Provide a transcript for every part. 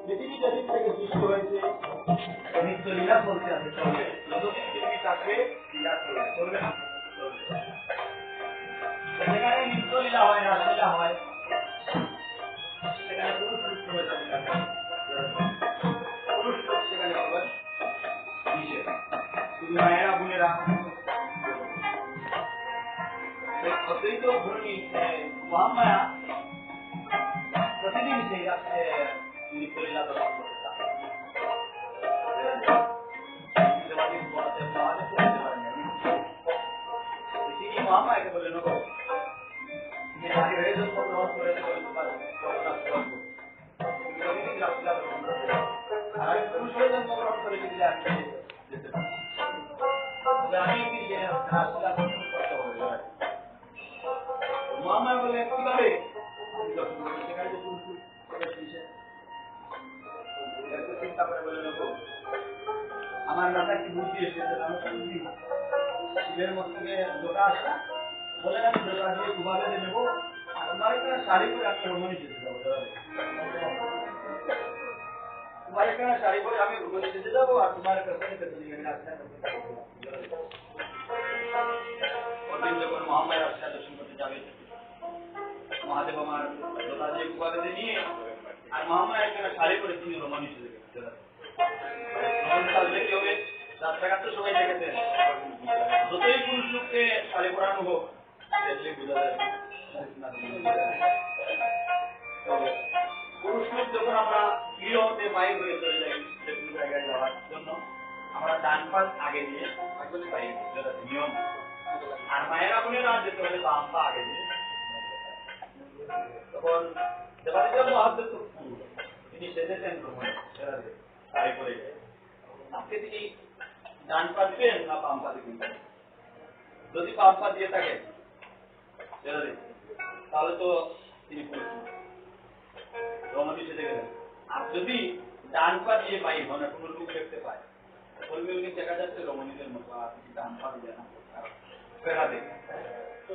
পৃথিবী যেদিন থেকে সৃষ্টি হয়েছে নিত্য লীলা চলতে আছে, চলবে যতদিন পৃথিবী থাকবে লীলা চলবে, চলবে না? যেখানে নিত্য লীলা হয়, রাসলীলা হয়, সেখানে পুরুষ লিপ্ত হয়ে যাবে, পুরুষ সেখানে প্রবেশ নিষেধ। শুধু মায়েরা বোনেরা অদ্বৈত ধর্মী মহামায়া প্রতিদিন সেই রাস্তে নিত্য লীলা প্রকাশ করতে চান। তিনি মহামায়াকে বললেন, তুমি নারী হয়ে জন্মগ্রহণ করেছে, প্রতিদিন রাসলীলা প্রকাশ করতে, আর আমি পুরুষ হয়ে জন্মগ্রহণ করেছি বলে আমি যেতে পারি, আমি রাসলীলা করতে হবে। মহামায়া বলে কিভাবে সেখানে যে পুরুষ চিন্তা করে বলে, আমার মাথা একটি বুদ্ধি এসেছে, শিবের মস্তকে জোটা আসা বলে, আমি জোটা দিয়ে ঘুমাবে নেবো, আর তোমার এখানে শাড়ি পরে আমি রমণী যেতে যাবো, তোমার এখানে শাড়ি পরে আমি রমণী যেতে যাবো, আর তোমার পেছনে পেছনে যখন মহামায়া রাস্তা দর্শন করতে যাবে, মহাদেব আমার জোটা দিয়ে ঘুমাবে নিয়ে, আর মহামায়া এখানে শাড়ি পরে তিনি রমণী যেতে গেলেন। কি হবে? রাস্তাঘাট তো সবাই দেখেছেন, যতই পুরুষ লোককে শাড়ি পরানো হোক, পুরুষ লোক যখন আমরা গৃহতে বাইরে হয়ে চলে যাই বিভিন্ন জায়গায় যাওয়ার জন্য, আমরা ডান পাশ আগে দিয়ে নিয়ম, আর মায়েরা বোনেরা যেতে হলে বাম পা আগে দিয়ে। তখন দেবাদিদেব মহাদেব তিনি সেজেছেন শাড়ি পরে, আজকে তিনি ডান পা দিবেন না বাম পা দিবেন? যদি বাম পা দিয়ে থাকেন তাহলে তো তিনি রমণী সেজে গেলেন। আর যদি ডান পা দিয়ে পাই মানে কোনো লোক দেখতে পায়, বলবে উনি দেখা যাচ্ছে রমণীদের মতো, আর ডান পা দিয়ে না ফেরা দেখে,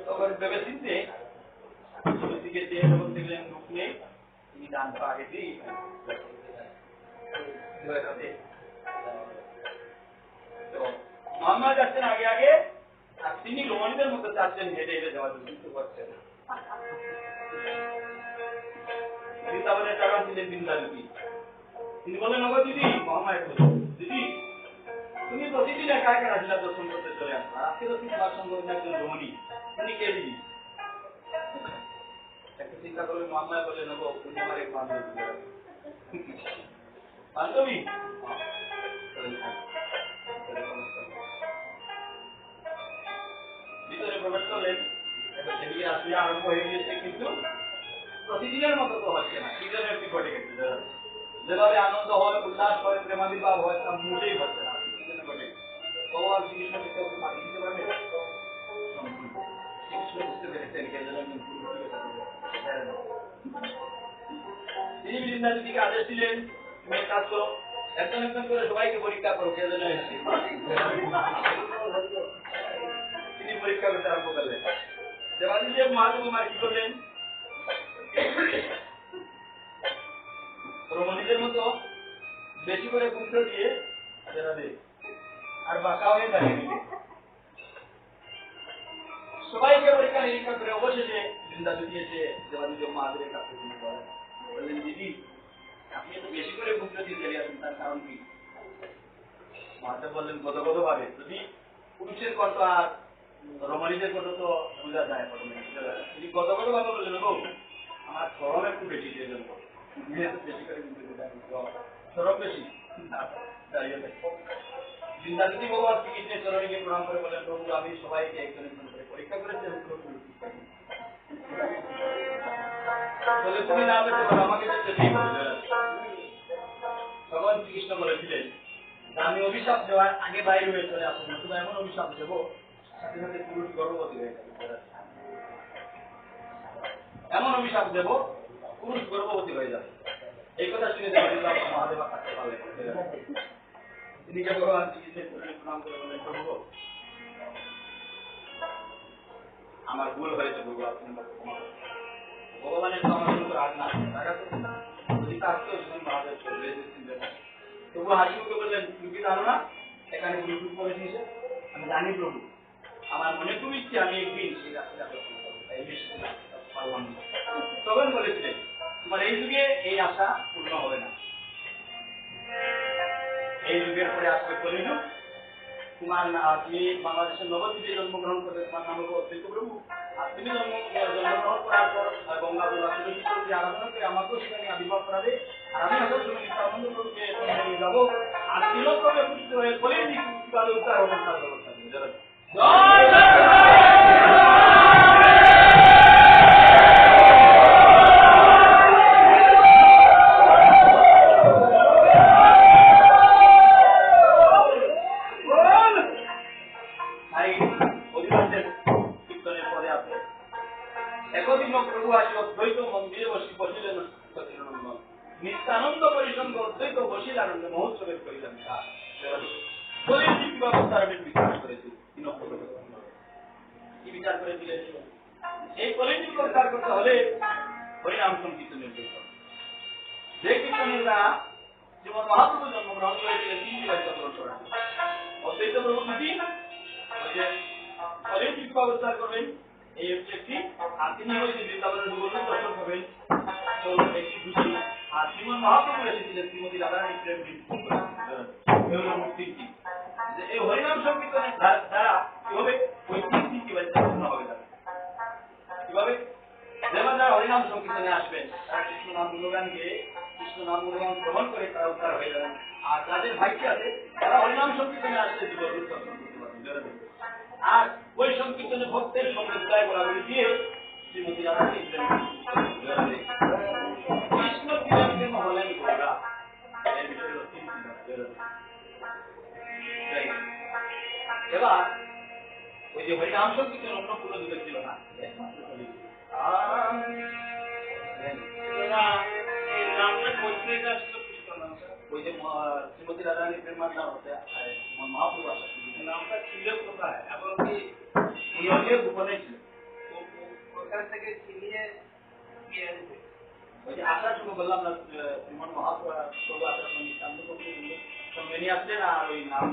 তখন ভেবে চিনতে দিকে দিয়ে যখন দেখলেন লোক নেই, তিনি ডান পা আগে দিই মহামায়া যাচ্ছেন আগে আগে, আর তিনি রমণীদের মতো চাচ্ছেন হেঁটে হেঁটে যাওয়ার জন্য, কিন্তু করছেন বৃন্দাবনের কারণ ছিলেন বৃন্দাবতী। তিনি বলেন, ওগো দিদি, মহামায়া বললেন, দিদি তুমি প্রতিদিন একা একা রাসলীলা দর্শন করতে চলে আসো, আর আজকে তো তোমার সঙ্গে একজন রমণী, তুমি কে দিদি? একটু চিন্তা করলেন, মহামায়া বললেন, ওগো তুমি আমার এক বান্ধবী। বান্ধবী ভিতরে প্রবেশ করলেন, সেদিকে রাসলীলা আরম্ভ হয়ে গিয়েছে, কিন্তু প্রতিদিনের মতো তো হচ্ছে না, সিজনের কি ঘটে গেছে, যেভাবে আনন্দ হয়, উল্লাস হয়, প্রেমাবির্ভাব হয়, তা মোটেই হচ্ছে না, সিজনে ঘটে। ভগবান শ্রীকৃষ্ণকে কেউ ফাঁকি দিতে পারবে? শ্রীকৃষ্ণ বুঝতে পেরেছেন কে যেন তিনি বৃন্দাবতীকে আদেশ দিলেন, তুমি এক কাজ করো, একজন একজন করে সবাইকে পরীক্ষা করো কে যেন এসেছে। তিনি পরীক্ষা করতে আরম্ভ করলেন। দেবাদিদেব মহাদেব আমার কি করলেন, রমণীদের মতো বেশি করে গুন্ড দিয়ে আর বাঁকা হয়ে দাঁড়িয়ে সবাইকে পরীক্ষা নিরীক্ষা করে অবশেষে বৃন্দাবতী এসে দেবাদিদেব মহাদেবের কাছে বললেন, দিদি আপনি এত বেশি করে গুন্ড দিয়ে দাঁড়িয়ে আছেন, তার কারণ কি? মহাদেব বললেন, কত ভাবে, যদি পুরুষের কণ্ঠ আর রমণীদের কণ্ঠ তো বোঝা যায়, তিনি কত ভাবে বললেন, আমার সরম একটু বেশি দিয়ে দেন, বেশি করে সরম বেশি দাঁড়িয়ে বৃন্দাবতী ভগবান শ্রীকৃষ্ণের চরণে গিয়ে প্রণাম করে বলেন, প্রভু আমি সবাইকে একজন একজন করে পরীক্ষা করেছি, বলে তুমি না পেতে পারো, আমাকে যেতেই হবে। ভগবান শ্রীকৃষ্ণ বলেছিলেন, আমি অভিশাপ দেওয়ার আগে বাইরে হয়ে চলে আসবো না, তুমি এমন অভিশাপ দেবো সাথে সাথে পুরুষ গর্ভবতী হয়ে যাবে, এমন অভিশাপ দেব পুরুষ গর্ভবতী হয়ে যাবে। এই কথা শুনে মহাদেব থাকতে পারলেন, তিনি যে ভগবান শ্রীকৃষ্ণের প্রণাম করে বলেন, প্রভু আমার ভুল হয়েছে, প্রভু আপনি ভগবানের তো আমার উপর রাগ না, যদি থাকতো মহাদেব প্রভু হাসি মুখে বললেন, তুমি কি জানো না এখানে ব্লুটুথ করে দিয়েছে? আমি জানি প্রভু, আমার মনে খুব ইচ্ছে আমি একদিন সেই রাস্তা পারবো না। তখন বলেছিলেন, তোমার এই যুগে এই আশা পূর্ণ হবে না, এই যুগের পরে আসবে কলিযুগ। তোমার তুমি বাংলাদেশের নবদ্বীপে জন্মগ্রহণ করবে, তোমার নাম হলো অদ্বৈত প্রভু। আর তুমি জন্মগ্রহণ করার পর গঙ্গা তুলসী আরাধনা করে আমাকেও সেখানে আবির্ভাব করাবে। আর আমি আসলে তুমি নিত্যানন্দ প্রভুকে নিয়ে যাবো। আর তিলক্রমে পুষ্ট হয়ে কলিযুগ কিভাবে উদ্ধার হবে তার ব্যবস্থা করবে। নিত্যানন্দ পরিসঙ্গ অদ্বৈত বসিল আনন্দ মহোৎসবের করিলাম বিচার করেছি। কি বিচার করেছিলেন? এই কলিযুগ উদ্ধার করতে হলে হরিনাম সংকীর্তনের প্রয়োজন। যে কীর্তনীরা শ্রীমদ মহাপ্রভু জন্মগ্রহণ করেছিলেন তিনটি বাচ্চা গ্রহণ করা, অদ্বৈত প্রভু দুটি, কলিযুগ উদ্ধার করবেন এই হচ্ছে একটি, আর তিনি হচ্ছে বৃন্দাবনের যুগল দর্শন করবেন একটি দুটি, আর শ্রীমদ মহাপ্রভু এসেছিলেন শ্রীমতী রাধারানী প্রেম তিনটি। এই হরিনাম সংকীর্তনের দ্বারা কি হবে? ওই তিনটি বাচ্চা পূর্ণ হবে। কিভাবে? যেমন যারা হরিনাম সংকীর্তনে আসবেন তারা কৃষ্ণ নাম গুণগান গেয়ে কৃষ্ণ নাম গুণগান গ্রহণ করে তারা উদ্ধার হয়ে যাবেন। আর যাদের ভাগ্য আছে তারা হরিনাম সংকীর্তনে আসলে জীবন দর্শন করতে পারবেন। আর ওই সংকীর্তনে ভক্তের সঙ্গে বিদায় বলাবলি দিয়ে শ্রীমতী রাধারানী কৃষ্ণ প্রেম হলেন গৌরা। এর বিষয়ে এবার ওই যে হরিনাম সংকীর্তন অন্য কোনো যুগে ছিল না, ওই যে শ্রীমতী রাধারানী প্রেমার নাম হচ্ছে মহাপ্রভু আসা নামটা ছিল কোথায় এবং কি গোপনে ছিল ওখান থেকে চিনিয়ে ওই যে আসার সময় বললাম না শ্রীমন মহাপ্রভু আসার সঙ্গে নিয়ে আসলেন আর ওই নাম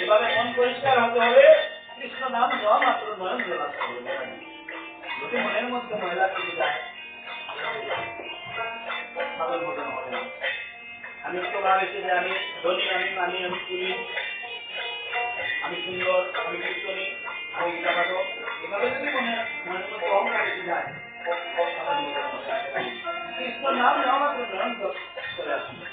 এভাবে মন পরিষ্কার হতে হবে। কৃষ্ণ নাম দেওয়া মাত্র নয়ন জোড়া যদি মনের মধ্যে ময়লা থেকে যায় আমি তো ভাবেছি যে আমি ধনী, আমি মানি, আমি পুলি, আমি সুন্দর, আমি কীর্তনী, আমি গীতা পাঠক, এভাবে যদি মনের মধ্যে অহংকার এসে যায় কৃষ্ণ নাম নেওয়া মাত্র নয়ন চলে আসবে।